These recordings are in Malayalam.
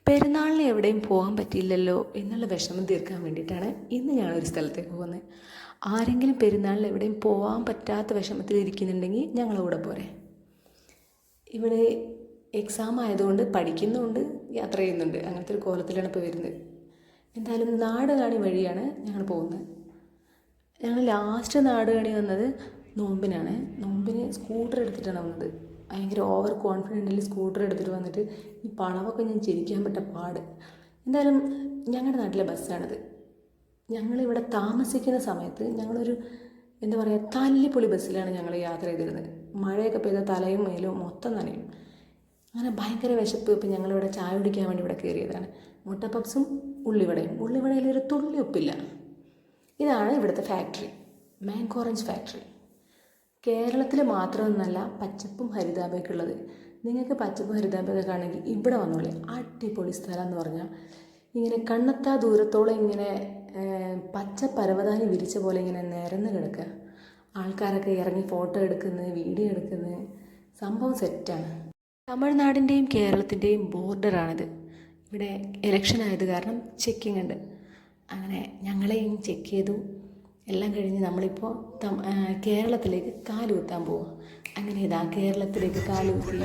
പെരുന്നാളിന് എവിടെയും പോകാൻ പറ്റിയില്ലല്ലോ എന്നുള്ള വിഷമം തീർക്കാൻ വേണ്ടിയിട്ടാണ് ഇന്ന് ഞങ്ങളൊരു സ്ഥലത്തേക്ക് പോകുന്നത്. ആരെങ്കിലും പെരുന്നാളിന് എവിടെയും പോകാൻ പറ്റാത്ത വിഷമത്തിൽ ഇരിക്കുന്നുണ്ടെങ്കിൽ ഞങ്ങളുടെ കൂടെ പോരെ. ഇവിടെ എക്സാം ആയതുകൊണ്ട് പഠിക്കുന്നുണ്ട്, യാത്ര ചെയ്യുന്നുണ്ട്, അങ്ങനത്തെ ഒരു കോലത്തിലാണ് ഇപ്പോൾ വരുന്നത്. എന്തായാലും നാട് കാണി വഴിയാണ് ഞങ്ങൾ പോകുന്നത്. ഞങ്ങൾ ലാസ്റ്റ് നാട് കാണി വന്നത് നോമ്പിനാണ്. നോമ്പിന് സ്കൂട്ടർ എടുത്തിട്ടാണ് വന്നത്. ഭയങ്കര ഓവർ കോൺഫിഡൻറ്റിൽ സ്കൂട്ടർ എടുത്തിട്ട് വന്നിട്ട് ഈ പണമൊക്കെ ഞാൻ ചിരിക്കാൻ പറ്റ പാട്. എന്തായാലും ഞങ്ങളുടെ നാട്ടിലെ ബസ്സാണിത്. ഞങ്ങളിവിടെ താമസിക്കുന്ന സമയത്ത് ഞങ്ങളൊരു എന്താ പറയുക തല്ലിപ്പൊളി ബസ്സിലാണ് ഞങ്ങൾ യാത്ര ചെയ്തിരുന്നത്. മഴയൊക്കെ പെയ്താൽ തലയും മേലും മൊത്തം നനയും. അങ്ങനെ ഭയങ്കര വിശപ്പ്. ഇപ്പം ഞങ്ങളിവിടെ ചായ കുടിക്കാൻ വേണ്ടി ഇവിടെ കയറിയതാണ്. മുട്ട പപ്സും ഉള്ളിവടയിലൊരു തുള്ളി ഉപ്പില്ല. ഇതാണ് ഇവിടുത്തെ ഫാക്ടറി, മാംഗോ ഓറഞ്ച് ഫാക്ടറി. കേരളത്തിൽ മാത്രമൊന്നല്ല പച്ചപ്പും ഹരിതാപയൊക്കെ ഉള്ളത്. നിങ്ങൾക്ക് പച്ചപ്പും ഹരിതാപയൊക്കെ കാണണമെങ്കിൽ ഇവിടെ വന്നോളി. അടിപൊളി സ്ഥലം എന്ന് പറഞ്ഞാൽ ഇങ്ങനെ കണ്ണെത്താ ദൂരത്തോളം ഇങ്ങനെ പച്ച പരവതാനി വിരിച്ച പോലെ ഇങ്ങനെ നിരന്ന് കിടക്കുക. ആൾക്കാരൊക്കെ ഇറങ്ങി ഫോട്ടോ എടുക്കുന്നത്, വീഡിയോ എടുക്കുന്നത്, സംഭവം സെറ്റാണ്. തമിഴ്നാടിൻ്റെയും കേരളത്തിൻ്റെയും ബോർഡറാണിത്. ഇവിടെ ഇലക്ഷൻ ആയത് കാരണം ചെക്കിംഗ് ഉണ്ട്. അങ്ങനെ ഞങ്ങളെയും ചെക്ക് ചെയ്തു. എല്ലാം കഴിഞ്ഞ് നമ്മളിപ്പോൾ കേരളത്തിലേക്ക് കാലുകുത്താൻ പോവുക. അങ്ങനെ ഇതാ കേരളത്തിലേക്ക് കാലുകുത്തി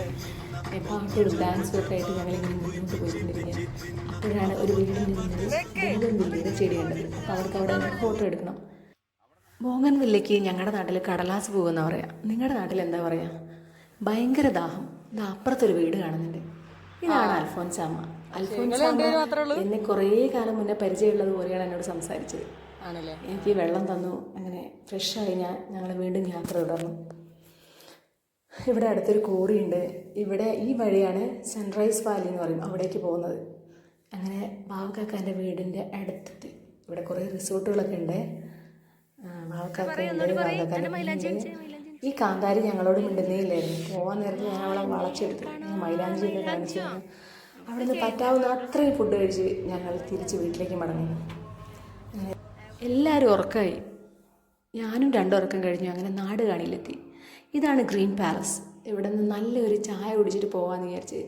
പാട്ടും ഡാൻസും ഒക്കെ ആയിട്ട് ഞങ്ങളിങ്ങനെ മുന്നോട്ട് പോയിക്കൊണ്ടിരിക്കുക. അപ്പോഴാണ് ഒരു വീടിൻ്റെ മുന്നിൽ ബോഗൻവില്ലയുടെ ചെടി കണ്ടത്. അപ്പോൾ അവർക്ക് അവിടെ ഫോട്ടോ എടുക്കണം. ബോഗൻവില്ലയ്ക്ക് ഞങ്ങളുടെ നാട്ടിൽ കടലാസ് പൂവെന്നാണ് പറയുക. നിങ്ങളുടെ നാട്ടിൽ എന്താ പറയുക? ഭയങ്കര ദാഹം. ഇത് അപ്പുറത്തൊരു വീട് കാണുന്നുണ്ട്. ഇതാണ് അൽഫോൻസാമ്മ. എന്നെ കുറേ കാലം മുന്നേ പരിചയമുള്ളത് പോലെയാണ് എന്നോട് സംസാരിച്ചത്. എനിക്ക് വെള്ളം തന്നു. അങ്ങനെ ഫ്രഷായി ഞങ്ങൾ വീണ്ടും യാത്ര തുടർന്നു. ഇവിടെ അടുത്തൊരു കോറിയുണ്ട്. ഇവിടെ ഈ വഴിയാണ് സൺറൈസ് വാലി എന്ന് പറയും, അവിടേക്ക് പോകുന്നത്. അങ്ങനെ ബാവക്കാക്കാൻ്റെ വീടിൻ്റെ അടുത്തെത്തി. ഇവിടെ കുറേ റിസോർട്ടുകളൊക്കെ ഉണ്ട്. ബാവക്കാക്കുണ്ട്, ബാവക്കാക്കാൻ്റെ വീടുണ്ട്. ഈ കാന്താരി ഞങ്ങളോട് മിണ്ടുന്നേ ഇല്ലായിരുന്നു. പോകാൻ നേരത്ത് ഞാൻ അവളെ വളച്ചെടുത്തു. മൈലാഞ്ചിയൊക്കെ കാണിച്ചു. അവിടെ നിന്ന് പറ്റാവുന്ന അത്രയും ഫുഡ് കഴിച്ച് ഞങ്ങൾ തിരിച്ച് വീട്ടിലേക്ക് മടങ്ങി. എല്ലാവരും ഉറക്കമായി. ഞാനും 2 ഉറക്കം കഴിഞ്ഞു. അങ്ങനെ നാട് കാണിയിലെത്തി. ഇതാണ് ഗ്രീൻ പാലസ്. ഇവിടെ നിന്ന് നല്ലൊരു ചായ കുടിച്ചിട്ട് പോകാമെന്ന് വിചാരിച്ച്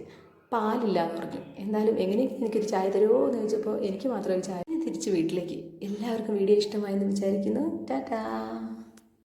പാലില്ല എന്ന് പറഞ്ഞു. എന്തായാലും എങ്ങനെയൊക്കെ എനിക്കൊരു ചായ തരുമോ എന്ന് ചോദിച്ചപ്പോൾ എനിക്ക് മാത്രം ഒരു ചായ. തിരിച്ച് വീട്ടിലേക്ക്. എല്ലാവർക്കും വീഡിയോ ഇഷ്ടമായെന്ന് വിചാരിക്കുന്നു. ടാറ്റാ.